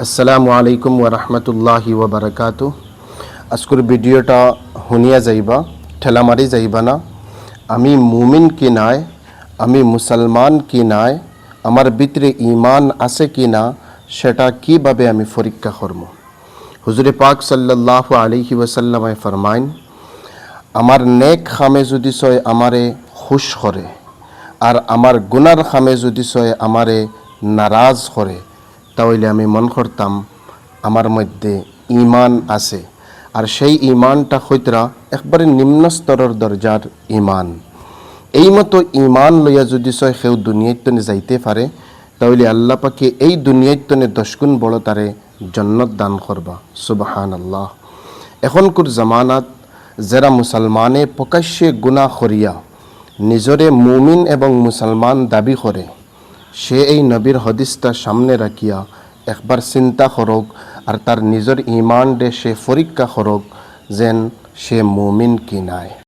আসসালামু আলাইকুম ওয়া রাহমাতুল্লাহি ওয়া বারাকাতুহু। আজকের ভিডিওটা শুনিয়া যাইবা, ঠেলা মারি যাইবা না। আমি মুমিন কি নাই, আমি মুসলমান কি নাই, আমার ভিতরে ঈমান আছে কি না, সেটা কিভাবে আমি পরীক্ষা করব। হুজুরে পাক সাল্লাল্লাহু আলাইহি ওয়াসাল্লামে ফরমাইন, আমার নেক খামে যদি সয় আমারে খুশ করে, আর আমার গুনার খামে যদি সয় আমারে নারাজ করে, তাহলে আমি মন করতাম আমার মধ্যে ঈমান আছে। আর সেই ঈমানটা হইতরা একবারে নিম্ন স্তরের দরজার ঈমান। এই মতো ঈমান লইয়া যদি সয় সেও দুনিয়ায় যাইতে পারে, তাহলে আল্লাহ পাকে এই দুনিয়ায় 10 গুণ বড় তারে জান্নাত দান করবা। সুবহানাল্লাহ। এখনকার জামানাত যারা মুসলমানে প্রকাশ্যে গুনাহ করিয়া নিজরে মুমিন এবং মুসলমান দাবি করে, সে এই নবীর হদিসটা সামনে রাখিয়া একবার চিন্তা করক আর তার নিজের ঈমান সে পরীক্ষা করক যেন সে মুমিন কি নাই।